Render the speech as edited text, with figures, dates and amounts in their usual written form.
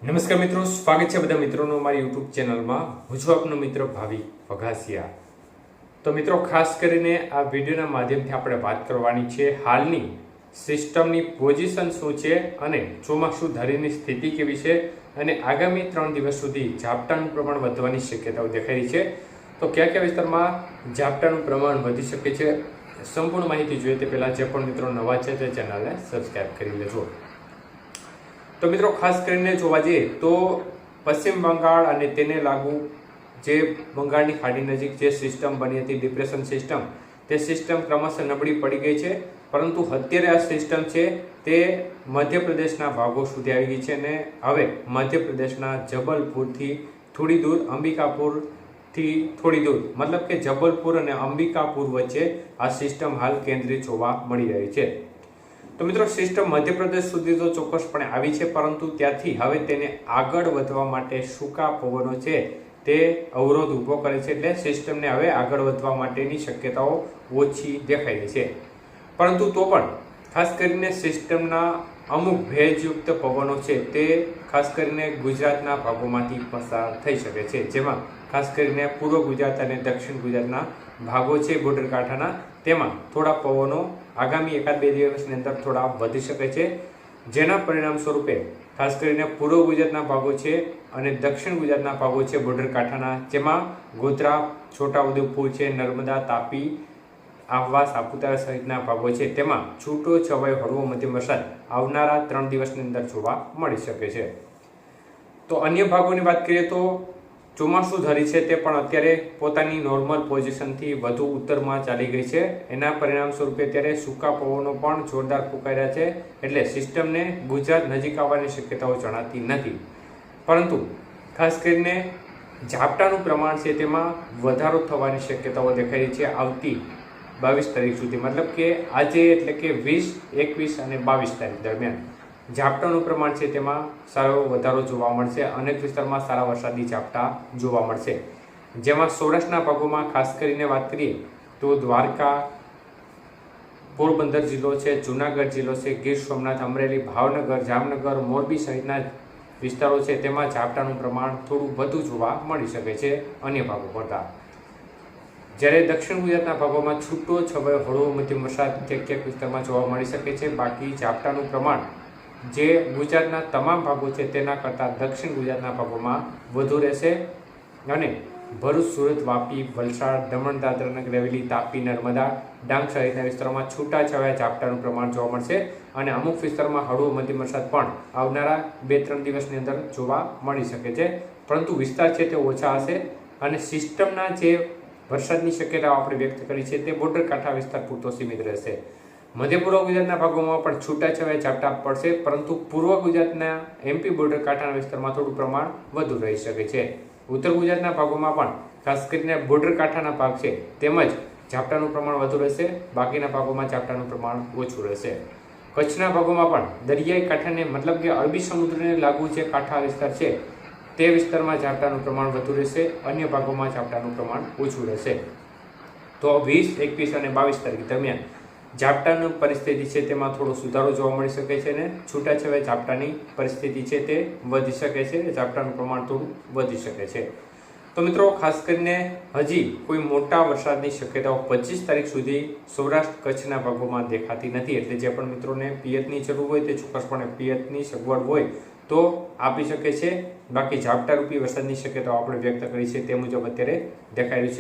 નમસ્કાર મિત્રો, સ્વાગત છે બધા મિત્રોનો અમારી યુટ્યુબ ચેનલમાં. હું છું આપનો મિત્ર ભાવિક વઘાસિયા. તો મિત્રો, ખાસ કરીને આ વિડીયોના માધ્યમથી આપણે વાત કરવાની છે હાલની સિસ્ટમની પોઝિશન શું છે અને ચોમાસું ધારીની સ્થિતિ કેવી છે અને આગામી 3 દિવસ સુધી ઝાપટાનું પ્રમાણ વધવાની શક્યતાઓ દેખાઈ રહી છે. તો કયા કયા વિસ્તારમાં ઝાપટાનું પ્રમાણ વધી શકે છે, સંપૂર્ણ માહિતી જોઈએ તે પહેલાં જે પણ મિત્રો નવા છે તે ચેનલને સબસ્ક્રાઈબ કરી લેજો. તો મિત્રો, ખાસ કરીને જોવા જઈએ તો પશ્ચિમ બંગાળ અને તેને લાગુ જે બંગાળની ખાડી નજીક જે સિસ્ટમ બની હતી ડિપ્રેશન સિસ્ટમ, તે સિસ્ટમ ક્રમશઃ નબળી પડી ગઈ છે. પરંતુ અત્યારે આ સિસ્ટમ છે તે મધ્યપ્રદેશના ભાગો સુધી આવી ગઈ છે અને હવે મધ્યપ્રદેશના જબલપુરથી થોડી દૂર, અંબિકાપુરથી થોડી દૂર, મતલબ કે જબલપુર અને અંબિકાપુર વચ્ચે આ સિસ્ટમ હાલ કેન્દ્રિત જોવા મળી રહી છે. તો મિત્રો, સિસ્ટમ મધ્યપ્રદેશ સુધી તો ચોક્કસપણે આવી છે, પરંતુ ત્યાંથી હવે તેને આગળ વધવા માટે સૂકા પવનો છે તે અવરોધ ઊભો કરે છે. એટલે સિસ્ટમને હવે આગળ વધવા માટેની શક્યતાઓ ઓછી દેખાઈ રહી છે. પરંતુ તો પણ ખાસ કરીને સિસ્ટમના અમુક ભેજયુક્ત પવનો છે તે ખાસ કરીને ગુજરાતના ભાગોમાંથી પસાર થઈ શકે છે, જેમાં ખાસ કરીને પૂર્વ ગુજરાત અને દક્ષિણ ગુજરાતના ભાગો છે બોર્ડર કાંઠાના, તેમાં થોડા પવનો આગામી 1-2 દિવસની અંદર થોડા વધી શકે છે. જેના પરિણામ સ્વરૂપે ખાસ કરીને પૂર્વ ગુજરાતના ભાગો છે અને દક્ષિણ ગુજરાતના ભાગો છે બોર્ડર કાંઠાના, જેમાં ગોધરા, છોટાઉદેપુર છે, નર્મદા, તાપી, આહવા, સાપુતારા સહિતના ભાગો છે, તેમાં છૂટો છવાયો હળવો મધ્યમ વરસાદ આવનારા 3 દિવસની અંદર જોવા મળી શકે છે. તો અન્ય ભાગોની વાત કરીએ તો ચોમાસું ધરી છે તે પણ અત્યારે પોતાની નોર્મલ પોઝિશનથી વધુ ઉત્તરમાં ચાલી ગઈ છે. એના પરિણામ સ્વરૂપે અત્યારે સૂકા પવનો પણ જોરદાર ફૂંકાઈ રહ્યા છે. એટલે સિસ્ટમને ગુજરાત નજીક આવવાની શક્યતાઓ જણાતી નથી. પરંતુ ખાસ કરીને ઝાપટાનું પ્રમાણ છે તેમાં વધારો થવાની શક્યતાઓ દેખાઈ રહી છે આવતી 22 તારીખ સુધી, મતલબ કે આજે એટલે કે 20, 21 અને 22 તારીખ દરમિયાન ઝાપટાનું પ્રમાણ છે તેમાં સારો વધારો જોવા મળશે. અનેક વિસ્તારમાં સારા વરસાદી ઝાપટા જોવા મળશે, જેમાં સૌરાષ્ટ્રના ભાગોમાં ખાસ કરીને વાત કરીએ તો દ્વારકા, પોરબંદર જિલ્લો છે, જુનાગઢ જિલ્લો છે, ગીર સોમનાથ, અમરેલી, ભાવનગર, જામનગર, મોરબી સહિતના વિસ્તારો છે તેમાં ઝાપટાનું પ્રમાણ થોડું વધુ જોવા મળી શકે છે અન્ય ભાગો કરતાં. જ્યારે દક્ષિણ ગુજરાતના ભાગોમાં છૂટો છવાયો હળવો મધ્યમ વરસાદ ક્યાંક વિસ્તારમાં જોવા મળી શકે છે. બાકી ઝાપટાનું પ્રમાણ જે ગુજરાતના તમામ ભાગો છે તેના કરતાં દક્ષિણ ગુજરાતના ભાગોમાં વધુ રહેશે અને ભરૂચ, સુરત, વાપી, વલસાડ, દમણ, દાદરા નગર હવેલી, તાપી, નર્મદા, ડાંગ સહિતના વિસ્તારોમાં છૂટાછવાયા ઝાપટાનું પ્રમાણ જોવા મળશે અને અમુક વિસ્તારમાં હળવો મધ્યમ વરસાદ પણ આવનારા 2-3 દિવસની અંદર જોવા મળી શકે છે. પરંતુ વિસ્તાર છે તે ઓછા હશે અને સિસ્ટમના જે વરસાદની શક્યતાઓ આપણે વ્યક્ત કરી છે તે બોર્ડર કાંઠા વિસ્તાર પૂરતો સીમિત રહેશે. મધ્ય પૂર્વ ગુજરાતના ભાગોમાં પણ છૂટાછવાયા ઝાપટા પડશે, પરંતુ પૂર્વ ગુજરાતના MP બોર્ડર કાંઠાના વિસ્તારમાં થોડું પ્રમાણ વધુ રહી શકે છે. ઉત્તર ગુજરાતના ભાગોમાં પણ ખાસ કરીને બોર્ડર કાંઠાના ભાગ છે તેમજ ઝાપટાનું પ્રમાણ વધુ રહેશે. બાકીના ભાગોમાં ઝાપટાનું પ્રમાણ ઓછું રહેશે. કચ્છના ભાગોમાં પણ દરિયાઈ કાંઠાને મતલબ કે અરબી સમુદ્રને લાગુ જે કાંઠા વિસ્તાર છે તે વિસ્તારમાં ઝાપટાનું પ્રમાણ વધુ રહેશે. અન્ય ભાગોમાં ઝાપટાનું પ્રમાણ ઓછું રહેશે. તો 20, 21 અને 22 તારીખ દરમિયાન ઝાપટાની પરિસ્થિતિ છે તેમાં થોડો સુધારો જોવા મળી શકે છે અને છૂટાછવાયા ઝાપટાની પરિસ્થિતિ છે તે વધી શકે છે. ઝાપટાનું પ્રમાણ થોડું વધી શકે છે. તો મિત્રો, ખાસ કરીને હજી કોઈ મોટા વરસાદની શક્યતાઓ 25 તારીખ સુધી સૌરાષ્ટ્ર કચ્છના ભાગોમાં દેખાતી નથી. એટલે જે પણ મિત્રોને પિયતની જરૂર હોય તે ચોક્કસપણે પિયતની સગવડ હોય તો આપી શકે છે. બાકી ઝાપટારૂપી વરસાદની શક્યતાઓ આપણે વ્યક્ત કરી છે તે મુજબ અત્યારે દેખાઈ રહી છે.